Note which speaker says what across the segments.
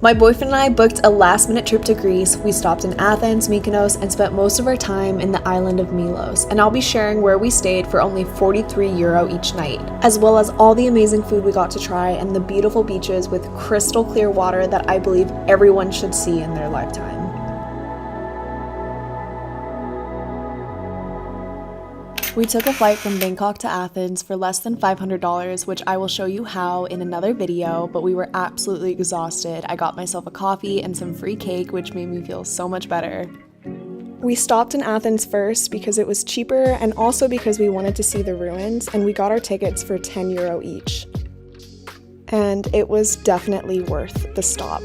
Speaker 1: My boyfriend and I booked a last-minute trip to Greece. We stopped in Athens, Mykonos, and spent most of our time in the island of Milos, and I'll be sharing where we stayed for only €43 each night, as well as all the amazing food we got to try and the beautiful beaches with crystal clear water that I believe everyone should see in their lifetime. We took a flight from Bangkok to Athens for less than $500, which I will show you how in another video, but we were absolutely exhausted. I got myself a coffee and some free cake, which made me feel so much better. We stopped in Athens first because it was cheaper and also because we wanted to see the ruins, and we got our tickets for €10 each. And it was definitely worth the stop.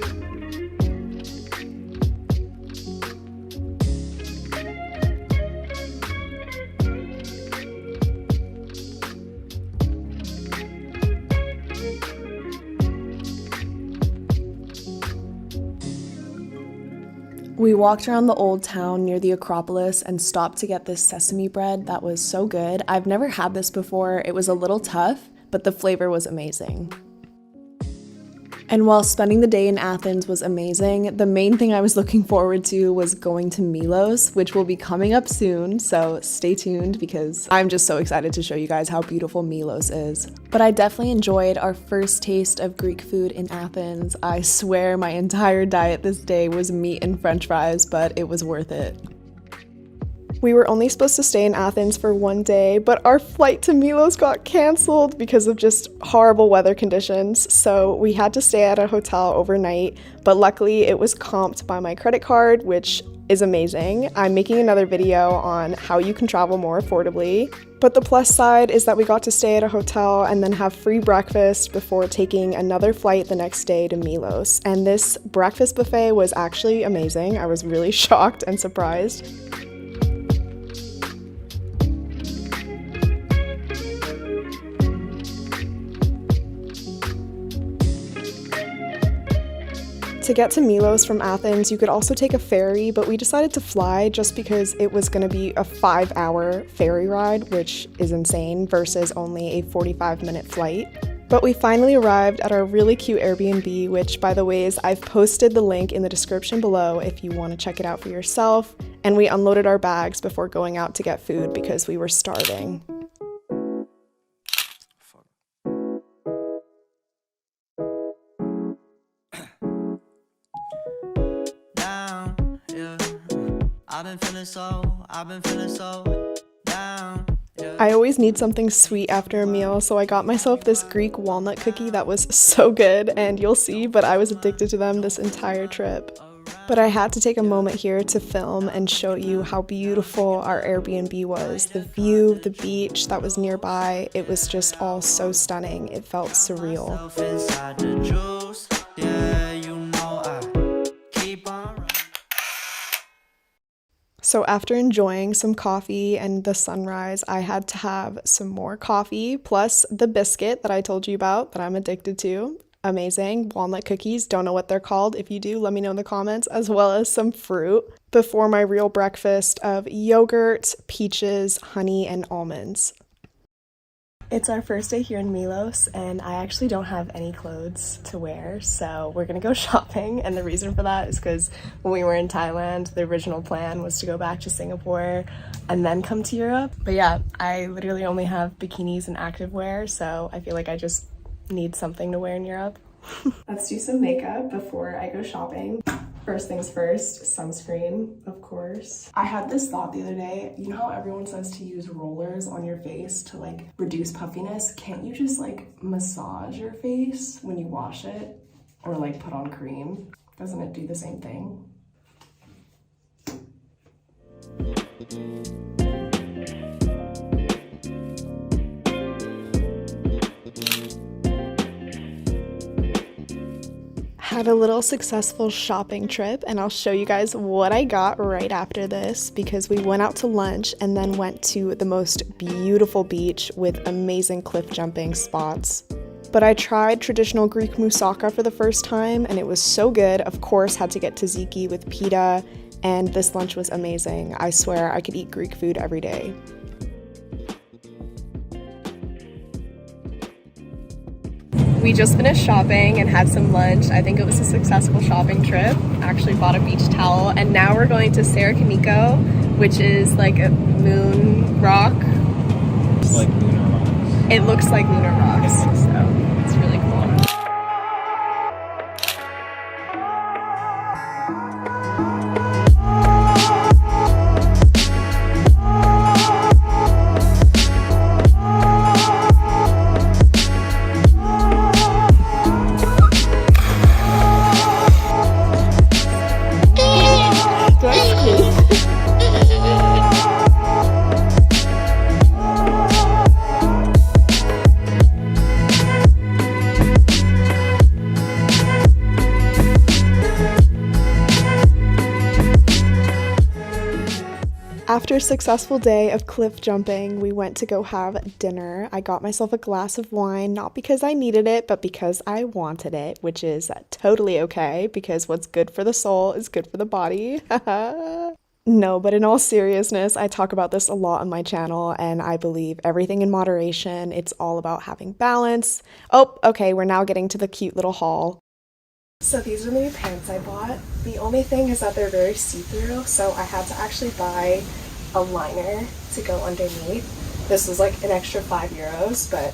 Speaker 1: We walked around the old town near the Acropolis and stopped to get this sesame bread that was so good. I've never had this before. It was a little tough, but the flavor was amazing. And while spending the day in Athens was amazing, the main thing I was looking forward to was going to Milos, which will be coming up soon, so stay tuned because I'm just so excited to show you guys how beautiful Milos is. But I definitely enjoyed our first taste of Greek food in Athens. I swear my entire diet this day was meat and french fries, but it was worth it. We were only supposed to stay in Athens for one day, but our flight to Milos got canceled because of just horrible weather conditions, so we had to stay at a hotel overnight, but luckily it was comped by my credit card, which is amazing. I'm making another video on how you can travel more affordably, but the plus side is that we got to stay at a hotel and then have free breakfast before taking another flight the next day to Milos, and this breakfast buffet was actually amazing. I was really shocked and surprised. To get to Milos from Athens, you could also take a ferry, but we decided to fly just because it was going to be a 5-hour ferry ride, which is insane, versus only a 45-minute flight. But we finally arrived at our really cute Airbnb, which, by the way, I've posted the link in the description below if you want to check it out for yourself. And we unloaded our bags before going out to get food because we were starving. I've been feeling so down. Yeah. I always need something sweet after a meal, so I got myself this Greek walnut cookie that was so good, and you'll see, but I was addicted to them this entire trip. But I had to take a moment here to film and show you how beautiful our Airbnb was. The view, the beach that was nearby, it was just all so stunning. It felt surreal. So after enjoying some coffee and the sunrise, I had to have some more coffee, plus the biscuit that I told you about that I'm addicted to. Amazing. Walnut cookies, don't know what they're called. If you do, let me know in the comments, as well as some fruit before my real breakfast of yogurt, peaches, honey, and almonds. It's our first day here in Milos, and I actually don't have any clothes to wear, so we're gonna go shopping, and the reason for that is because when we were in Thailand, the original plan was to go back to Singapore and then come to Europe. But yeah, I literally only have bikinis and activewear, so I feel like I just need something to wear in Europe. Let's do some makeup before I go shopping. First things first, sunscreen, of course. I had this thought the other day, you know how everyone says to use rollers on your face to like reduce puffiness? Can't you just like massage your face when you wash it or like put on cream? Doesn't it do the same thing? Had a little successful shopping trip, and I'll show you guys what I got right after this because we went out to lunch and then went to the most beautiful beach with amazing cliff jumping spots. But I tried traditional Greek moussaka for the first time and it was so good. Of course, had to get tzatziki with pita, and this lunch was amazing. I swear I could eat Greek food every day. We just finished shopping and had some lunch. I think it was a successful shopping trip. Actually bought a beach towel, and now we're going to Cerro Quimico, which is like a moon rock.
Speaker 2: It's like lunar rocks.
Speaker 1: It looks like lunar rocks, so it's really cool. After a successful day of cliff jumping, we went to go have dinner. I got myself a glass of wine, not because I needed it, but because I wanted it, which is totally okay, because what's good for the soul is good for the body. No, but in all seriousness, I talk about this a lot on my channel, and I believe everything in moderation. It's all about having balance. Oh, okay, we're now getting to the cute little haul. So these are the new pants I bought. The only thing is that they're very see-through, so I had to actually buy a liner to go underneath. This was like an extra €5, but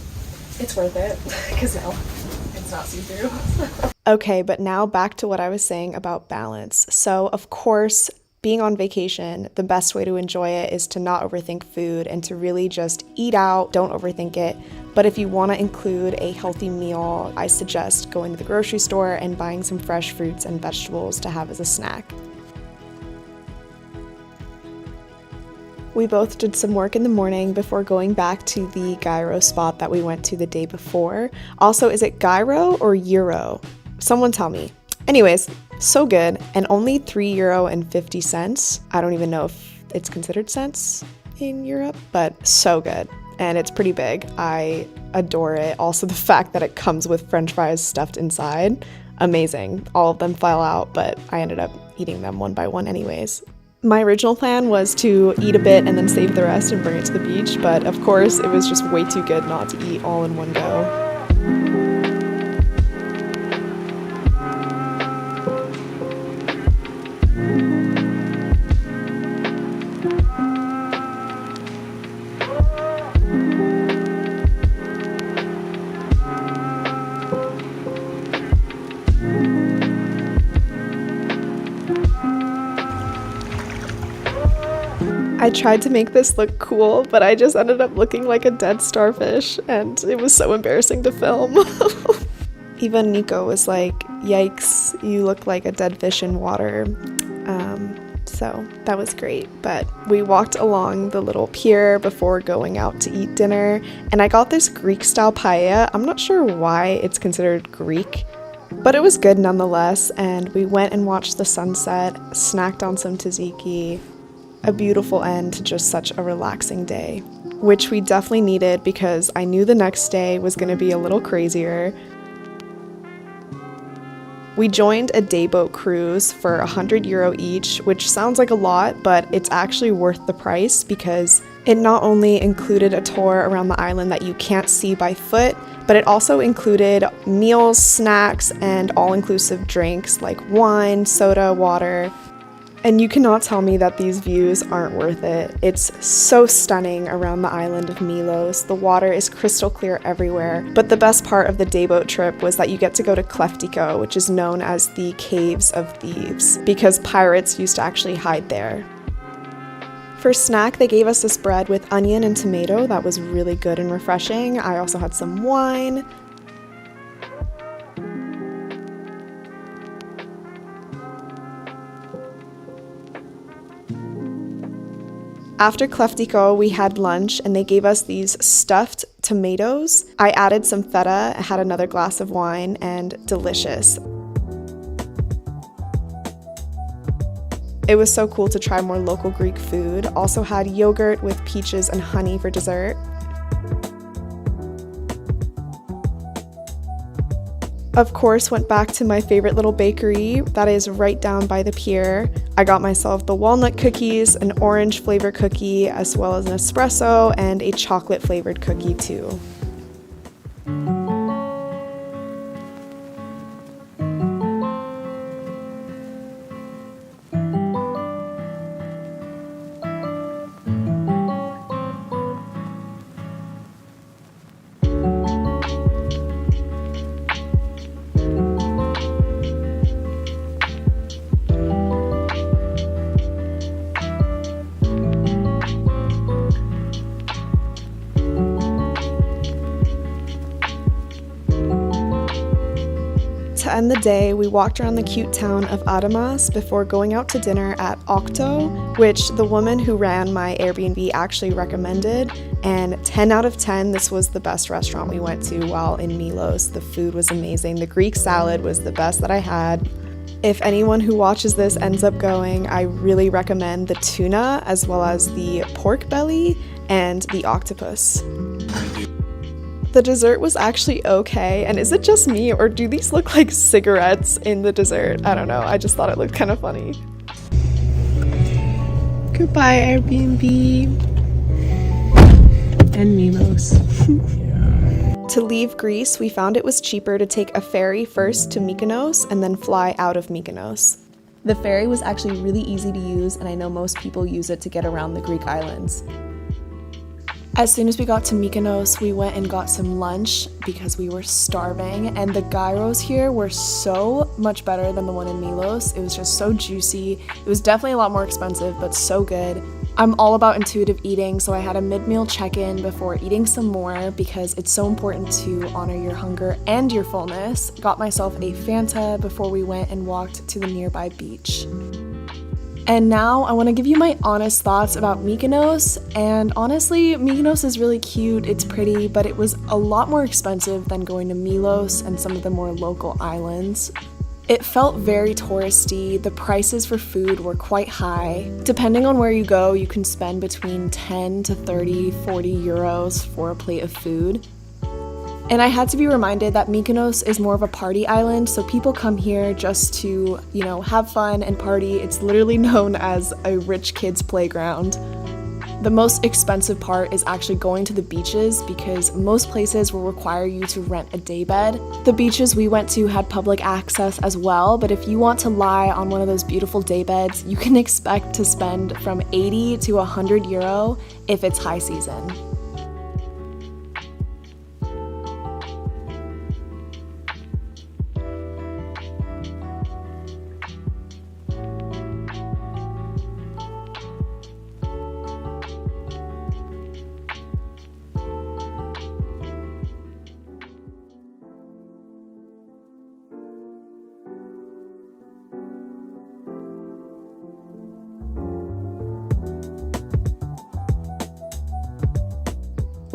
Speaker 1: it's worth it because now it's not see-through. Okay, but now back to what I was saying about balance. So of course, being on vacation, the best way to enjoy it is to not overthink food and to really just eat out, don't overthink it. But if you want to include a healthy meal, I suggest going to the grocery store and buying some fresh fruits and vegetables to have as a snack. We both did some work in the morning before going back to the gyro spot that we went to the day before. Also, is it gyro or euro? Someone tell me. Anyways, so good, and only €3.50. I don't even know if it's considered cents in Europe, but so good. And it's pretty big. I adore it. Also, the fact that it comes with French fries stuffed inside, amazing. All of them fell out, but I ended up eating them one by one anyways. My original plan was to eat a bit and then save the rest and bring it to the beach, but of course it was just way too good not to eat all in one go. I tried to make this look cool, but I just ended up looking like a dead starfish, and it was so embarrassing to film. Even Nico was like, yikes, you look like a dead fish in water. So that was great. But we walked along the little pier before going out to eat dinner, and I got this Greek-style paella. I'm not sure why it's considered Greek, but it was good nonetheless, and we went and watched the sunset, snacked on some tzatziki. A beautiful end to just such a relaxing day, which we definitely needed because I knew the next day was going to be a little crazier. We joined a dayboat cruise for €100 each, which sounds like a lot, but it's actually worth the price because it not only included a tour around the island that you can't see by foot, but it also included meals, snacks, and all-inclusive drinks like wine, soda, water. And you cannot tell me that these views aren't worth it. It's so stunning around the island of Milos. The water is crystal clear everywhere. But the best part of the dayboat trip was that you get to go to Kleftiko, which is known as the Caves of Thieves, because pirates used to actually hide there. For snack, they gave us this bread with onion and tomato that was really good and refreshing. I also had some wine. After Kleftiko, we had lunch and they gave us these stuffed tomatoes. I added some feta, had another glass of wine, and delicious. It was so cool to try more local Greek food. Also had yogurt with peaches and honey for dessert. Of course, went back to my favorite little bakery that is right down by the pier. I got myself the walnut cookies, an orange flavor cookie, as well as an espresso and a chocolate flavored cookie too. end the day, we walked around the cute town of Adamas before going out to dinner at Octo, which the woman who ran my Airbnb actually recommended, and 10 out of 10, this was the best restaurant we went to while in Milos. The food was amazing. The Greek salad was the best that I had. If anyone who watches this ends up going, I really recommend the tuna as well as the pork belly and the octopus. The dessert was actually okay, and is it just me or do these look like cigarettes in the dessert? I don't know, I just thought it looked kind of funny. Goodbye Airbnb and Milos. To leave Greece, we found it was cheaper to take a ferry first to Mykonos and then fly out of Mykonos. The ferry was actually really easy to use, and I know most people use it to get around the Greek islands. As soon as we got to Mykonos, we went and got some lunch because we were starving, and the gyros here were so much better than the one in Milos. It was just so juicy. It was definitely a lot more expensive, but so good. I'm all about intuitive eating, so I had a mid-meal check-in before eating some more because it's so important to honor your hunger and your fullness. Got myself a Fanta before we went and walked to the nearby beach. And now I want to give you my honest thoughts about Mykonos, and honestly, Mykonos is really cute, it's pretty, but it was a lot more expensive than going to Milos and some of the more local islands. It felt very touristy, the prices for food were quite high. Depending on where you go, you can spend between 10 to 30, 40 euros for a plate of food. And I had to be reminded that Mykonos is more of a party island, so people come here just to, have fun and party. It's literally known as a rich kid's playground. The most expensive part is actually going to the beaches because most places will require you to rent a daybed. The beaches we went to had public access as well, but if you want to lie on one of those beautiful daybeds, you can expect to spend from 80 to 100 euro if it's high season.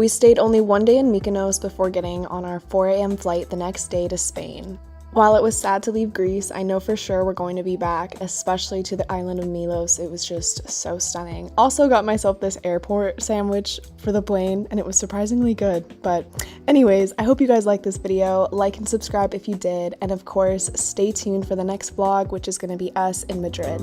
Speaker 1: We stayed only one day in Mykonos before getting on our 4 a.m. flight the next day to Spain. While it was sad to leave Greece, I know for sure we're going to be back, especially to the island of Milos. It was just so stunning. Also got myself this airport sandwich for the plane, and it was surprisingly good. But anyways, I hope you guys liked this video. Like and subscribe if you did, and of course, stay tuned for the next vlog, which is going to be us in Madrid.